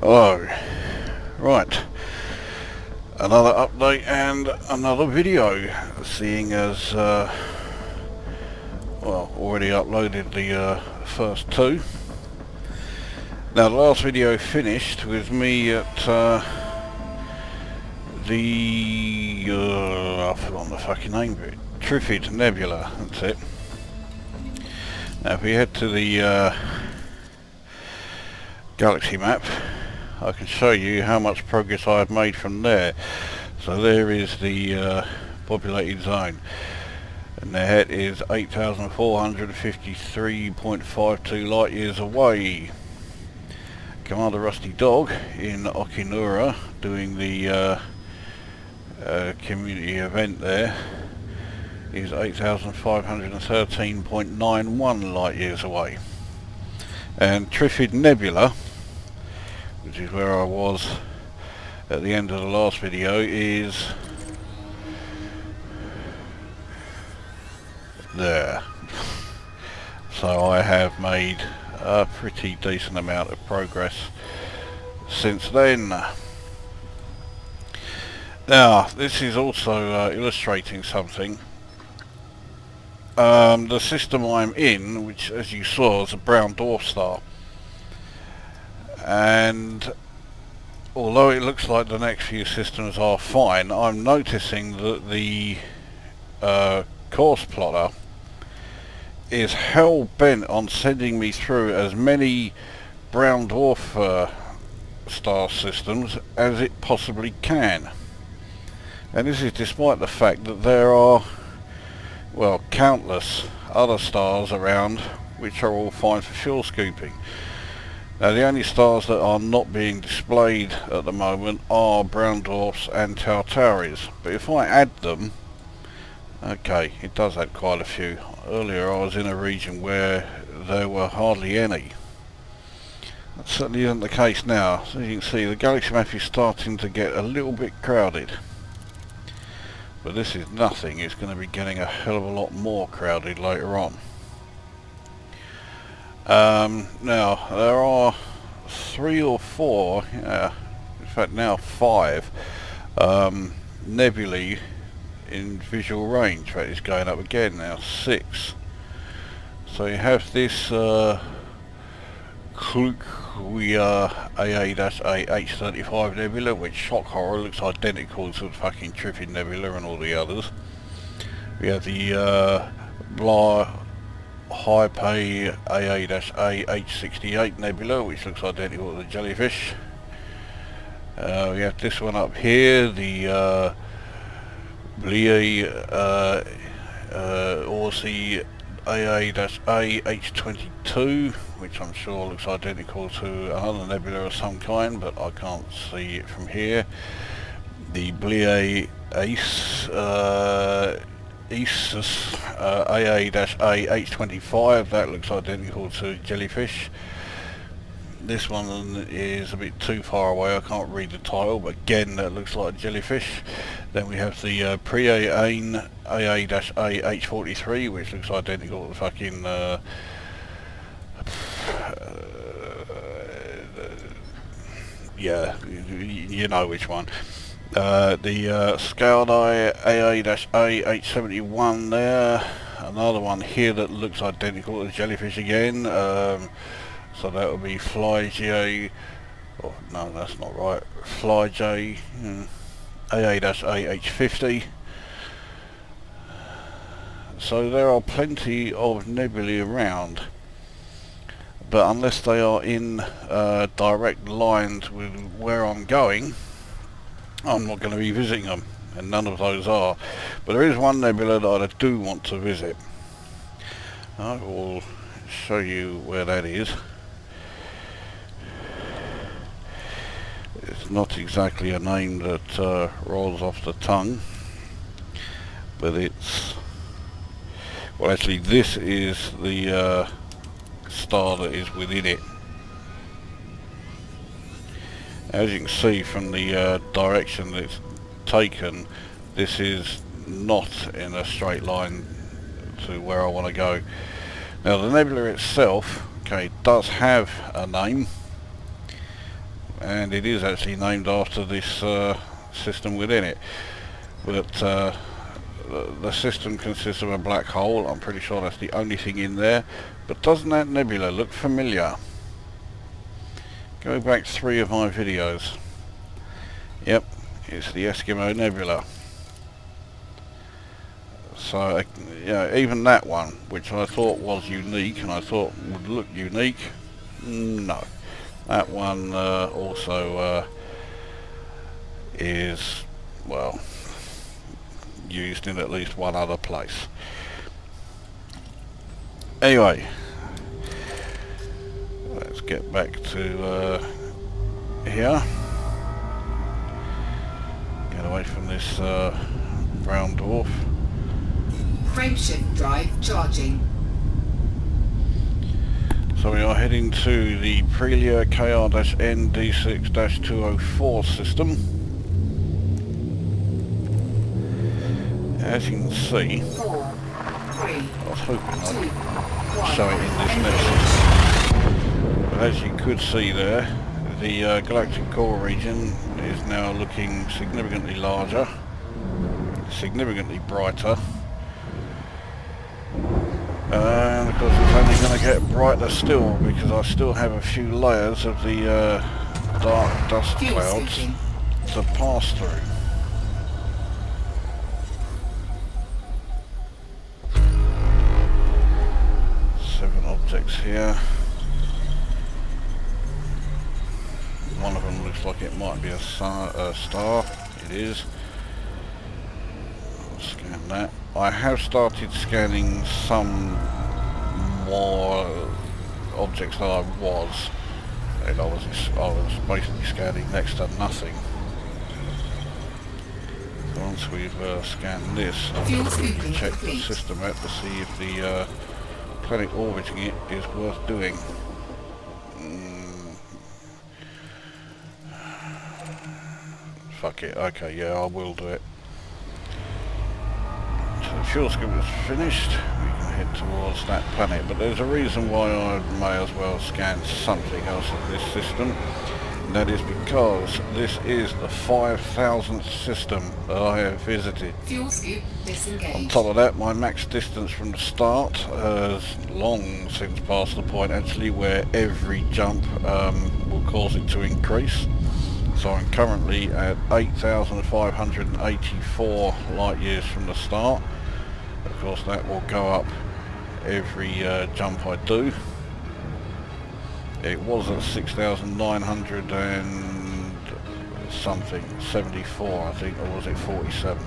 Oh, right. Another update and another video, seeing as, well, already uploaded the first two. Now, the last video finished with me at I've forgotten the fucking name of it. Trifid Nebula, that's it. Now, if we head to the galaxy map, I can show you how much progress I have made from there. So there is the populated zone, and there it is 8,453.52 light years away. Commander Rusty Dog in Okinura doing the community event there is 8,513.91 light years away. And Trifid Nebula, which is where I was at the end of the last video, is there. So I have made a pretty decent amount of progress since then. Now, this is also illustrating something. The system I'm in, which as you saw is a brown dwarf star, and although it looks like the next few systems are fine, I'm noticing that the course plotter is hell bent on sending me through as many brown dwarf star systems as it possibly can. And this is despite the fact that there are, well, countless other stars around which are all fine for fuel scooping. Now, the only stars that are not being displayed at the moment are brown dwarfs and Sagittarius. But if I add them, okay, it does add quite a few. Earlier I was in a region where there were hardly any. That certainly isn't the case now. So you can see the galaxy map is starting to get a little bit crowded. But this is nothing, it's going to be getting a hell of a lot more crowded later on. Now, there are 3 or 4, in fact now 5, nebulae in visual range. In fact, it's going up again now, 6. So you have this AA-A H75 Nebula, which, shock horror, looks identical to the fucking Trifid Nebula and all the others. We have the High Pay AA-A H68 Nebula, which looks identical to the jellyfish. We have this one up here, the Nebulae OCZ AA-A H22, which I'm sure looks identical to another nebula of some kind, but I can't see it from here. The Nebulae Asus AA-A H25, that looks identical to jellyfish. This one is a bit too far away, I can't read the title, but again that looks like jellyfish. Then we have the Preah KOD AA-A H43, which looks identical to the fucking yeah, you know which one. The Scaled Eye AA-A H71 there, another one here that looks identical to jellyfish again. So that would be FlyJ, oh no, that's not right, FlyJ AA-A H50. So there are plenty of nebulae around, but unless they are in direct lines with where I'm going, I'm not going to be visiting them, and none of those are. But there is one nebula that I do want to visit. I will show you where that is. It's not exactly a name that rolls off the tongue, but it's, well, actually this is the star that is within it. As you can see from the direction that it's taken, this is not in a straight line to where I want to go. Now, the nebula itself, okay, does have a name. and it is actually named after this system within it. But the system consists of a black hole. I'm pretty sure that's the only thing in there. But doesn't that nebula look familiar? Go back 3 of my videos. Yep, it's the Eskimo Nebula. So yeah, even that one, which I thought was unique and I thought would look unique, no. That one also is, well, used in at least one other place. Anyway, let's get back to here. Get away from this brown dwarf. Frameshift drive charging. So we are heading to the Preah KOD ND6-204 system. As you can see, 4, 3, I was hoping 2, I'd show it in this next. But as you could see there, the galactic core region is now looking significantly larger, significantly brighter. And of course it's only going to get brighter still, because I still have a few layers of the dark dust clouds to pass through. Objects here. One of them looks like it might be a star. It is. I'll scan that. I have started scanning some more objects than I was, and I was basically scanning next to nothing. So once we've scanned this, I'm going to check the system out to see if the planet orbiting it is worth doing. Fuck it, okay, yeah, I will do it. So the fuel scoop is finished, we can head towards that planet, but there's a reason why I may as well scan something else of this system, and that is because this is the 5,000th system that I have visited. Fuel scoop disengaged. On top of that, my max distance from the start has long since passed the point actually where every jump will cause it to increase. So I'm currently at 8,584 light years from the start. Of course that will go up every jump I do. It was at 6,900 and something, 74 I think, or was it 47? I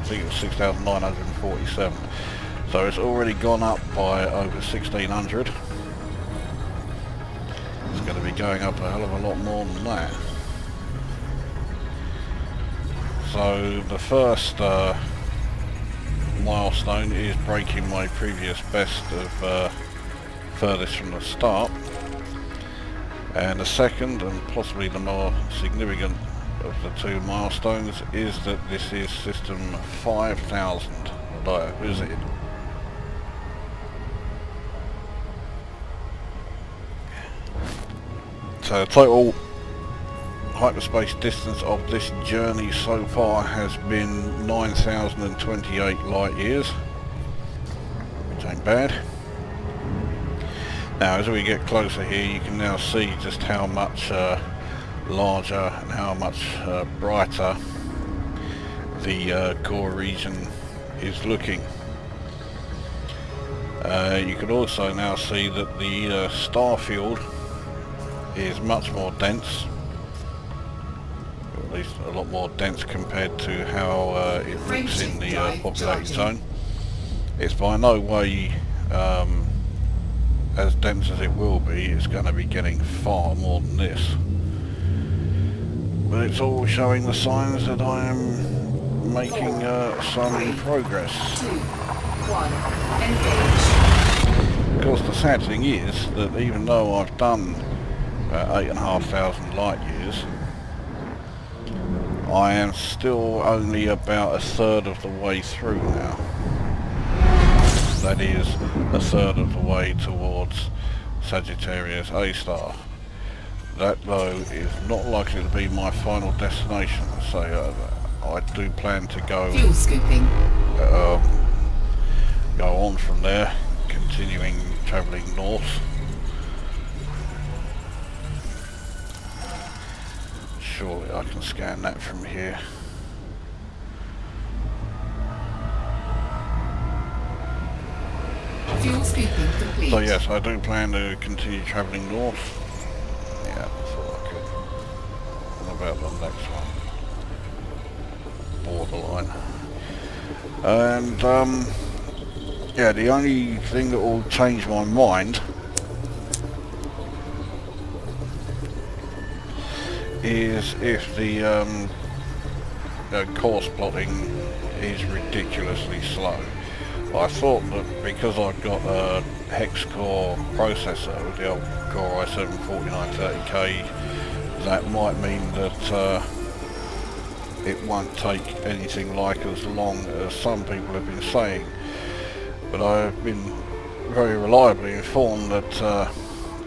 think it was 6,947. So it's already gone up by over 1,600. It's going to be going up a hell of a lot more than that. So the first milestone is breaking my previous best of furthest from the start. And the second, and possibly the more significant of the 2 milestones, is that this is system 5,000 that I have visited. So the total hyperspace distance of this journey so far has been 9,028 light years, which ain't bad. Now as we get closer here, you can now see just how much larger and how much brighter the core region is looking. You can also now see that the star field is much more dense, or at least a lot more dense compared to how it looks in the populated zone. It's by no way as dense as it will be. It's going to be getting far more than this, but it's all showing the signs that I am making some progress. 2, 1, engage. Of course the sad thing is that even though I've done 8,500 light years, I am still only about a third of the way through now. That is a third of the way towards Sagittarius A star. That though is not likely to be my final destination, so I do plan to go Fuel scooping. go on from there, continuing travelling north. Surely I can scan that from here. Fuel scooping complete. So yes, I do plan to continue travelling north. Yeah, I thought I could. What about the next one? Borderline. And yeah, the only thing that will change my mind is if the course plotting is ridiculously slow. I thought that because I've got a hex core processor with the old Core i7-4930K, that might mean that it won't take anything like as long as some people have been saying. But I've been very reliably informed that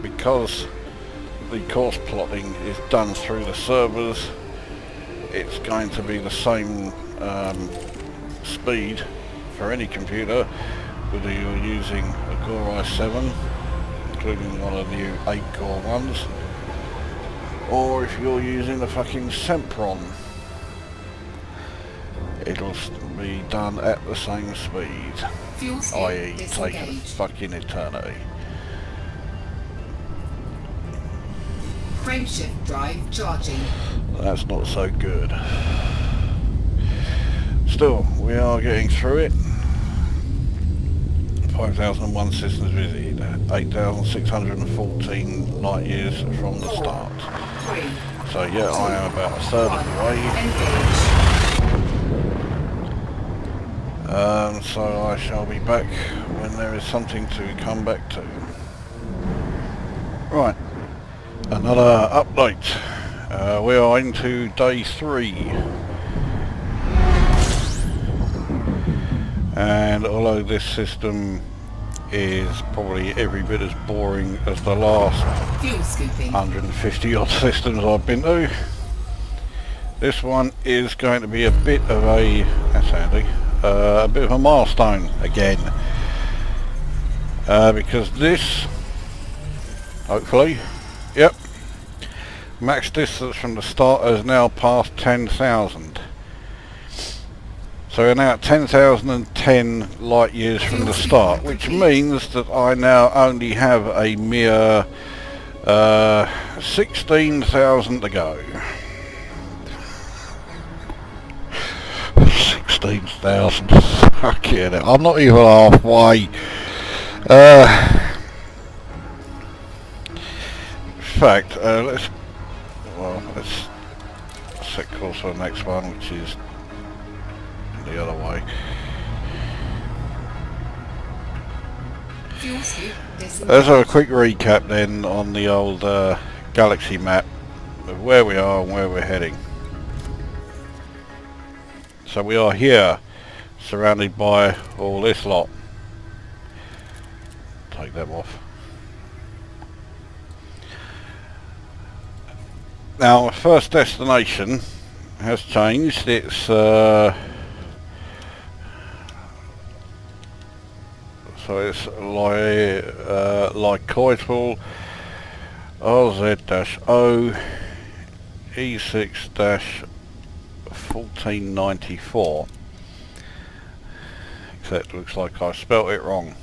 because the course plotting is done through the servers, it's going to be the same speed for any computer, whether you're using a Core i7, including one of the new 8-core ones, or if you're using the fucking Sempron. It'll be done at the same speed, i.e. taking fucking eternity. Frameshift drive charging. That's not so good. Still, we are getting through it. 5,001 systems visited, 8,614 light years from the start. So yeah, I am about a third of the way. So I shall be back when there is something to come back to. Right, another update. We are into day 3. And although this system is probably every bit as boring as the last 150 odd systems I've been to, this one is going to be a bit of a, that's handy, a bit of a milestone again, because this, hopefully, yep, max distance from the start has now passed 10,000. So we're now at 10,010 light years from the start, which means that I now only have a mere 16,000 to go. 16,000, fuck it, I'm not even halfway. In fact, let's set course for the next one, which is the other way. Let's have a quick recap then on the old galaxy map of where we are and where we're heading. So we are here, surrounded by all this lot. Take them off. Now, our first destination has changed. It's so it's Lycoidal RZ-O E6-1494. Except looks like I spelt it wrong.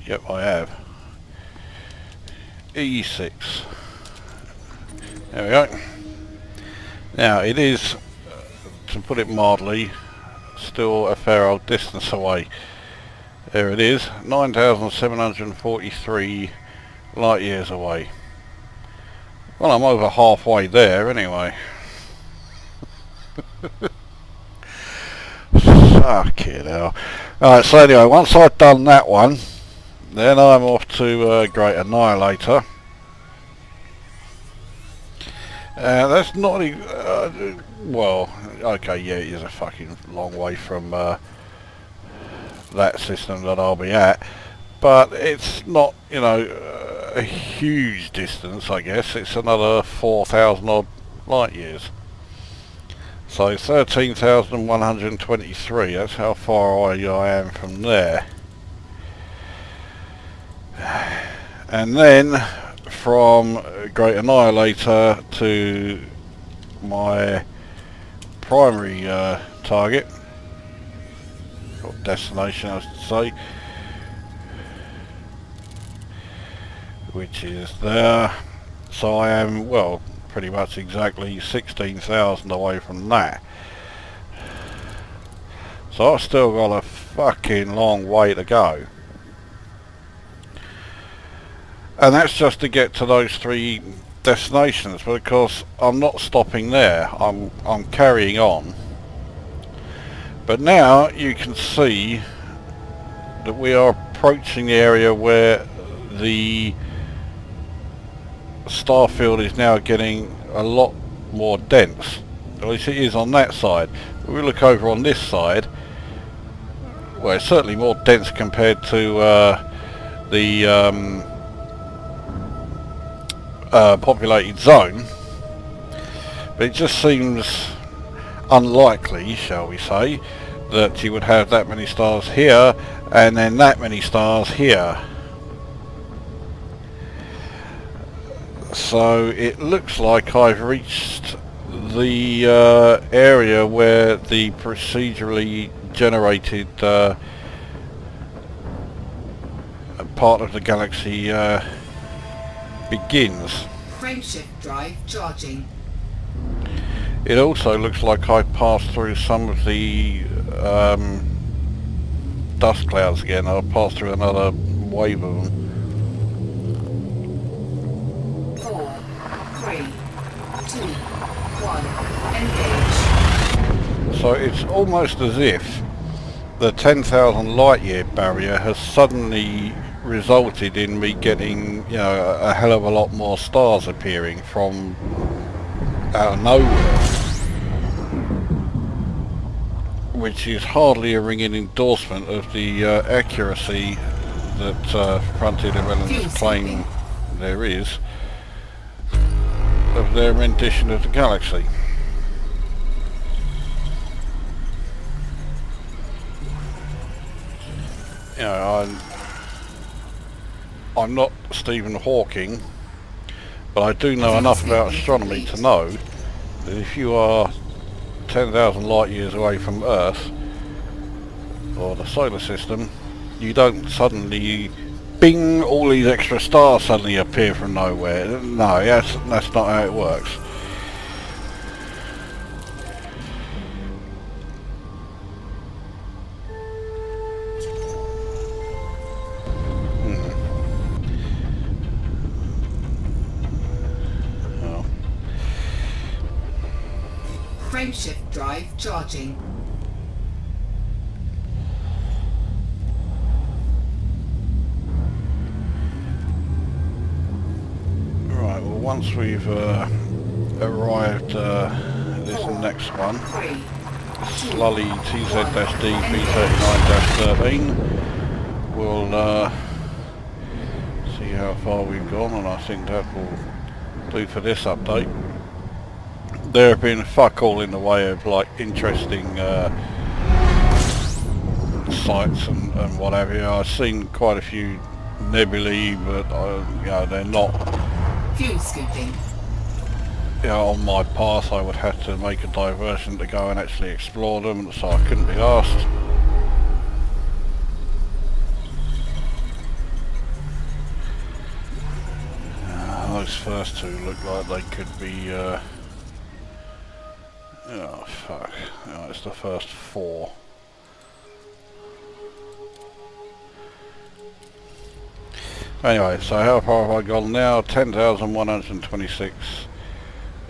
Yep, I have. E6. There we go. Now it is, to put it mildly, still a fair old distance away. There it is, 9,743 light years away. Well, I'm over halfway there anyway. Fuck it hell. Alright, so anyway, once I've done that one, then I'm off to Great Annihilator. That's not well, okay, yeah, it is a fucking long way from that system that I'll be at, but it's not, you know, a huge distance, I guess. It's another 4,000 odd light years. So 13,123, that's how far away I am from there. And then from Great Annihilator to my primary target, or destination I should say, which is there. So I am, well, pretty much exactly 16,000 away from that. So I've still got a fucking long way to go. And that's just to get to those 3 destinations, but of course I'm not stopping there. I'm carrying on. But now you can see that we are approaching the area where the star field is now getting a lot more dense. At least it is on that side. If we look over on this side, well, it's certainly more dense compared to the populated zone, but it just seems unlikely, shall we say, that you would have that many stars here and then that many stars here. So it looks like I've reached the area where the procedurally generated part of the galaxy begins. Frameshift drive charging. It also looks like I passed through some of the dust clouds again. I'll pass through another wave of them. 4, 3, 2, 1, engage. So it's almost as if the 10,000 light year barrier has suddenly resulted in me getting, you know, a hell of a lot more stars appearing from out of nowhere, which is hardly a ringing endorsement of the accuracy that Frontier Developments claim there is of their rendition of the galaxy. You know, I'm not Stephen Hawking, but I do know enough about astronomy to know that if you are 10,000 light years away from Earth or the solar system, you don't suddenly, bing, all these extra stars suddenly appear from nowhere. No, that's not how it works. Frameshift drive charging. Right, well, once we've arrived at this next one, Slully TZ-D B39-13, we'll see how far we've gone, and I think that will do for this update. There have been fuck all in the way of like interesting sites and whatever. You know, I've seen quite a few nebulae, but you know, they're not. Fuel scooping. You know, on my path I would have to make a diversion to go and actually explore them, so I couldn't be asked. Those first two look like they could be oh fuck, oh, it's the first 4. Anyway, so how far have I gone now? 10,126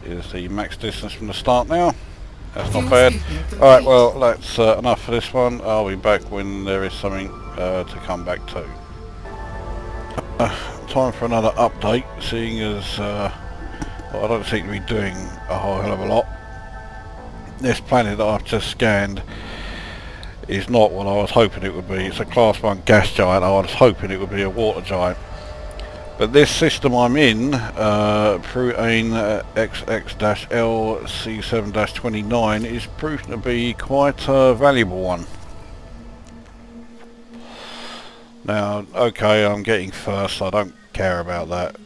is the max distance from the start now. That's not bad. Alright, well, that's enough for this one. I'll be back when there is something to come back to. Time for another update, seeing as well, I don't seem to be doing a whole hell of a lot. This planet that I've just scanned is not what I was hoping it would be. It's a class 1 gas giant. I was hoping it would be a water giant. But this system I'm in, Preah XX-L C7-29, is proving to be quite a valuable one. Now, okay, I'm getting first, so I don't care about that.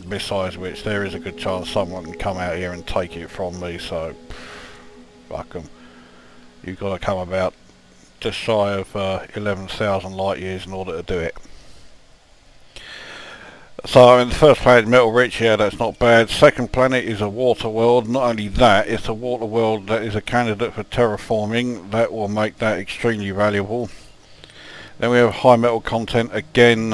Besides which, there is a good chance someone can come out here and take it from me, so fuck 'em. You've got to come about just shy of 11,000 light years in order to do it. So in the first planet, metal rich, yeah, that's not bad. Second planet is a water world. Not only that, it's a water world that is a candidate for terraforming. That will make that extremely valuable. Then we have high metal content again.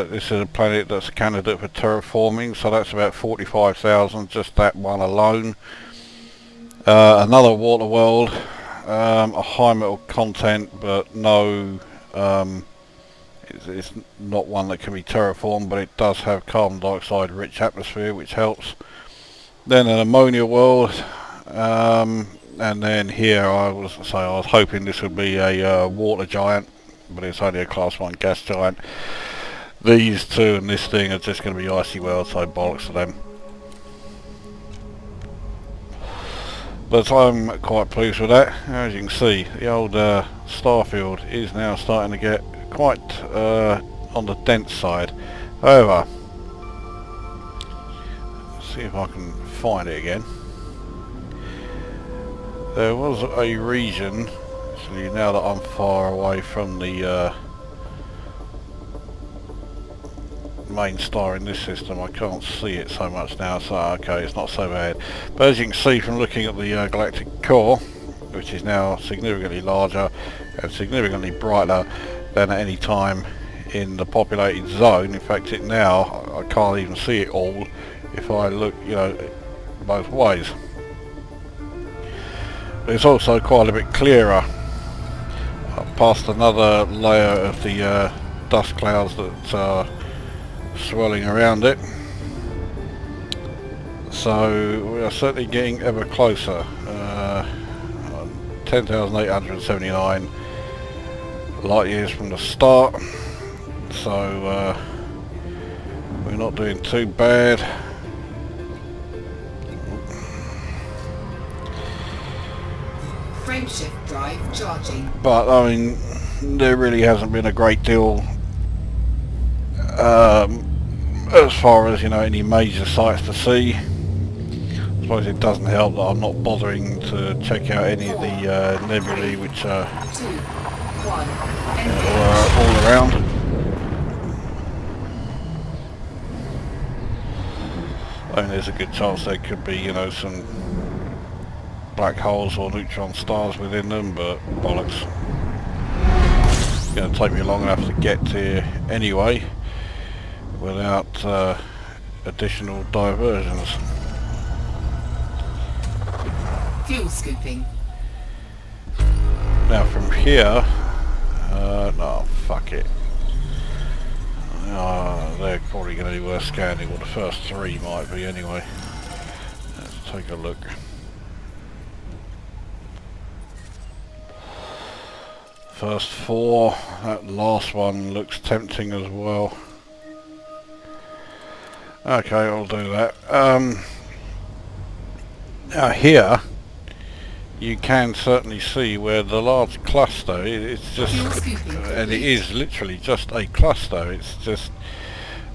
This is a planet that's a candidate for terraforming, so that's about 45,000, just that one alone. Another water world, a high metal content, but no, it's not one that can be terraformed, but it does have carbon dioxide rich atmosphere, which helps. Then an ammonia world, and then here I was hoping this would be a water giant, but it's only a class 1 gas giant. These two and this thing are just going to be icy worlds, so bollocks to them. But I'm quite pleased with that. As you can see, the old starfield is now starting to get quite on the dense side. However, let's see if I can find it again. There was a region, actually, now that I'm far away from the main star in this system, I can't see it so much now, so okay, it's not so bad. But as you can see from looking at the galactic core, which is now significantly larger and significantly brighter than at any time in the populated zone. In fact, it now, I can't even see it all if I look, you know, both ways. But it's also quite a bit clearer. I've passed another layer of the dust clouds that are swirling around it, so we are certainly getting ever closer. 10,879 light years from the start, so we're not doing too bad. Frameshift drive charging. But I mean, there really hasn't been a great deal as far as, you know, any major sites to see. I suppose it doesn't help that I'm not bothering to check out any of the nebulae which are all around. I mean, there's a good chance there could be, you know, some black holes or neutron stars within them, but bollocks. It's going to take me long enough to get to anyway, without additional diversions. Fuel scooping. Now from here, no, fuck it. They're probably going to be worth scanning, or the first 3 might be anyway. Let's take a look. First 4, that last one looks tempting as well. Okay, I'll do that. Now here, you can certainly see where the large cluster, it's just, and it is literally just a cluster, it's just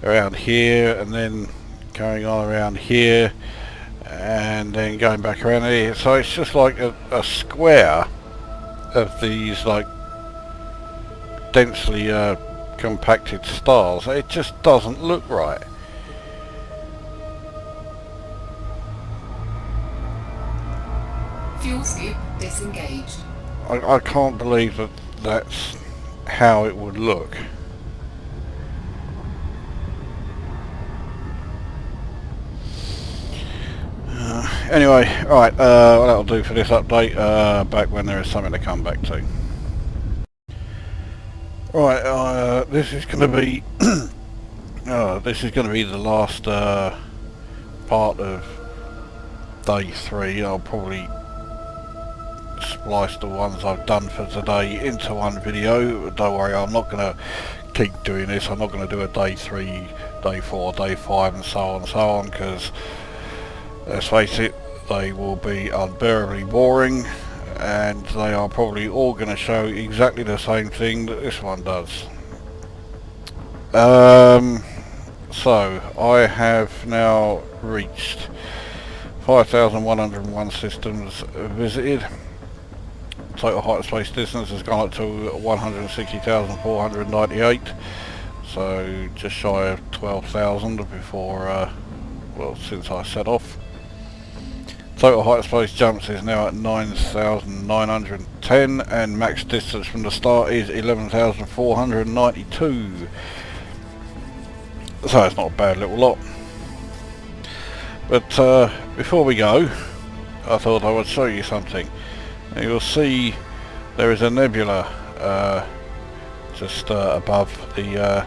around here and then going on around here and then going back around here. So it's just like a square of these like densely compacted stars. It just doesn't look right. Fuel scoop disengaged. I can't believe that that's how it would look. Anyway, alright, well, that'll do for this update, back when there is something to come back to. Right, this is going to be the last part of day 3. I'll probably splice the ones I've done for today into one video. Don't worry, I'm not going to keep doing this. I'm not going to do a day 3, day 4, day 5 and so on, because let's face it, they will be unbearably boring, and they are probably all going to show exactly the same thing that this one does. So I have now reached 5,101 systems visited. Total height and space distance has gone up to 160,498, so just shy of 12,000 before, well, since I set off. Total height and space jumps is now at 9,910, and max distance from the start is 11,492. So it's not a bad little lot. But before we go, I thought I would show you something. Now you'll see there is a nebula just above the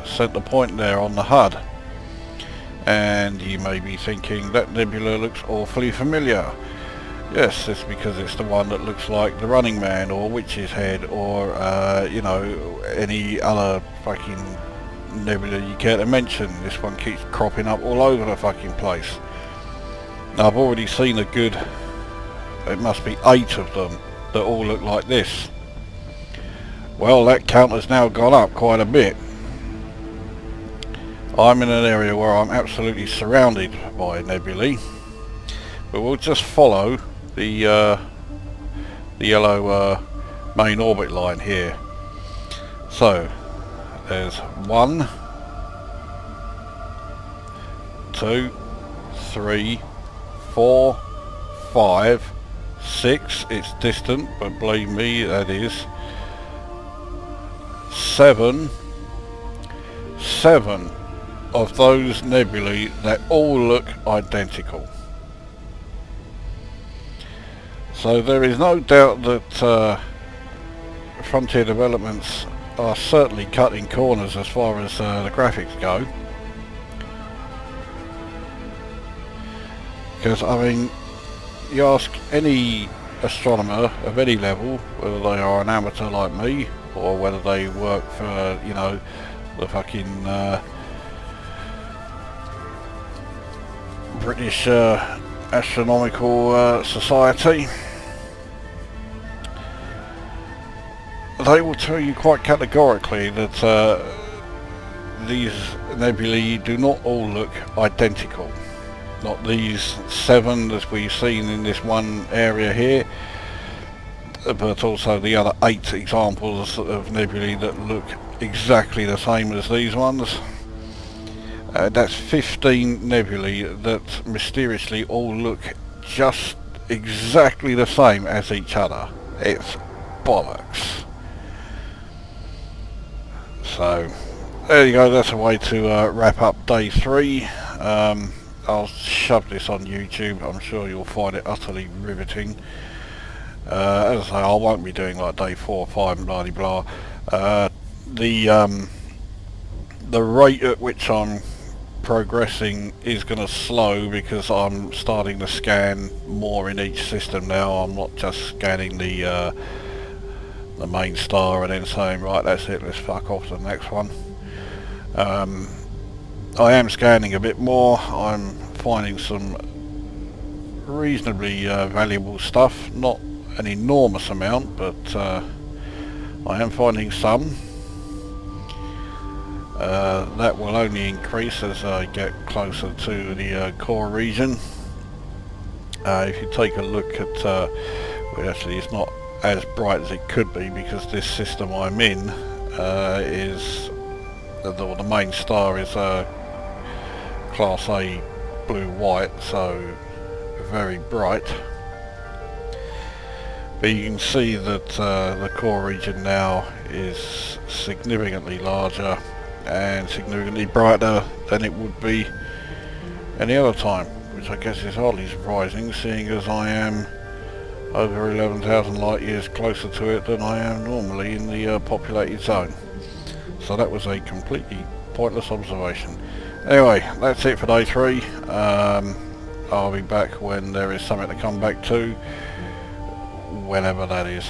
centre point there on the HUD. And you may be thinking that nebula looks awfully familiar. Yes, it's because it's the one that looks like the Running Man or Witch's Head or you know, any other fucking nebula you care to mention. This one keeps cropping up all over the fucking place. Now, I've already seen a good, it must be 8 of them that all look like this. Well, that count has now gone up quite a bit. I'm in an area where I'm absolutely surrounded by nebulae, but we'll just follow the yellow main orbit line here. So there's 1, 2, 3, 4, 5, 6. It's distant, but believe me, that is 7 of those nebulae that all look identical. So there is no doubt that Frontier Developments are certainly cutting corners as far as the graphics go. Because, I mean, you ask any astronomer of any level, whether they are an amateur like me, or whether they work for, you know, the fucking British Astronomical Society, they will tell you quite categorically that these nebulae do not all look identical. Not these 7 that we've seen in this one area here, but also the other 8 examples of nebulae that look exactly the same as these ones. That's 15 nebulae that mysteriously all look just exactly the same as each other. It's bollocks. So there you go, that's a way to wrap up day 3. I'll shove this on YouTube. I'm sure you'll find it utterly riveting. As I say, I won't be doing like day 4, 5 and blah blah blah. The rate at which I'm progressing is going to slow because I'm starting to scan more in each system now. I'm not just scanning the main star and then saying, right, that's it, let's fuck off to the next one. I am scanning a bit more. I'm finding some reasonably valuable stuff, not an enormous amount, but I am finding some. That will only increase as I get closer to the core region. If you take a look at, well, actually it's not as bright as it could be because this system I'm in is, the main star is Class A blue-white, so very bright. But you can see that the core region now is significantly larger and significantly brighter than it would be any other time, which I guess is hardly surprising, seeing as I am over 11,000 light years closer to it than I am normally in the populated zone. So that was a completely pointless observation. Anyway, that's it for day 3. I'll be back when there is something to come back to. whenever that is.